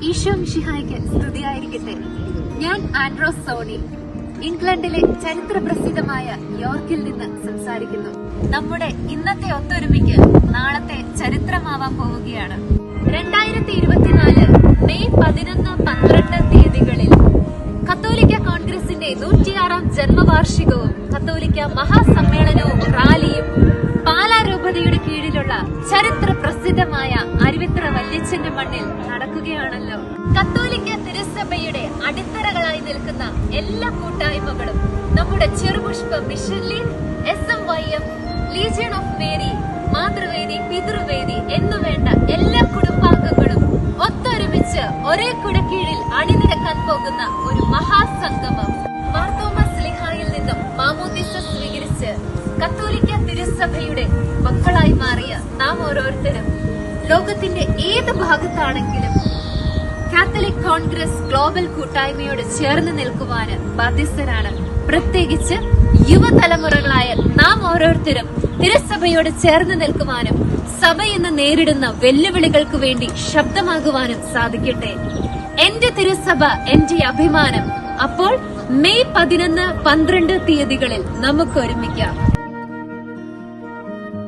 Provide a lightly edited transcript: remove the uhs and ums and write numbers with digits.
ഈശോ മിശിഹായ്ക്ക് സ്തുതിയായിരിക്കട്ടെ. ഞാൻ ആൻഡ്രോസ് സോണി, ഇംഗ്ലണ്ടിലെ ചരിത്ര പ്രസിദ്ധമായ യോർക്കിൽ നിന്ന് സംസാരിക്കുന്നു. നമ്മുടെ ഇന്നത്തെ ഒത്തൊരുമിക്ക് നാളത്തെ ചരിത്രമാവാൻ പോവുകയാണ്. 2024 മെയ് 11-12 തീയതികളിൽ കത്തോലിക്ക കോൺഗ്രസിന്റെ 106ാം ജന്മവാർഷികവും കത്തോലിക്ക മഹാസമ്മേളനവും റാലിയും പാലാ രൂപതയുടെ കീഴിലുള്ള ചരിത്ര പ്രസിദ്ധമായ അരുവിത്ര വല്യച്ഛന്റെ മണ്ണിൽ നടക്കുകയാണല്ലോ. കത്തോലിക്ക തിരുസഭയുടെ അടിത്തറകളായി നിൽക്കുന്ന എല്ലാ കൂട്ടായ്മകളും നമ്മുടെ Cherupushpa mission league, SMYM, legion of Mary, Mathruvedi, Pithruvedi എന്നുവേണ്ട എല്ലാ കുടുംബാംഗങ്ങളും ഒത്തൊരുമിച്ച് ഒരേ കുടക്കീഴിൽ അണിനിരക്കാൻ പോകുന്ന ഒരു മഹാസംഗമം. മാർത്തോമാ ശ്ലീഹായിൽ നിന്നും മാമോദീസ സ്വീകരിച്ച് കത്തോലിക്ക തിരുസഭയുടെ മക്കളായി മാറിയ നാം ഓരോരുത്തരും ലോകത്തിന്റെ ഏത് ഭാഗത്താണെങ്കിലും കാത്തലിക് കോൺഗ്രസ് ഗ്ലോബൽ കൂട്ടായ്മയോട് ചേർന്ന് നിൽക്കുവാന് ബാധ്യസ്ഥരാണ്. പ്രത്യേകിച്ച് യുവതലമുറകളായ നാം ഓരോരുത്തരും തിരുസഭയോട് ചേർന്ന് നിൽക്കുവാനും സഭ ഇന്ന് നേരിടുന്ന വെല്ലുവിളികൾക്ക് വേണ്ടി ശബ്ദമാകുവാനും സാധിക്കട്ടെ. എന്റെ തിരുസഭ എന്റെ അഭിമാനം. അപ്പോൾ മെയ് 11-12 തീയതികളിൽ നമുക്ക് ഒരുമിക്കാം.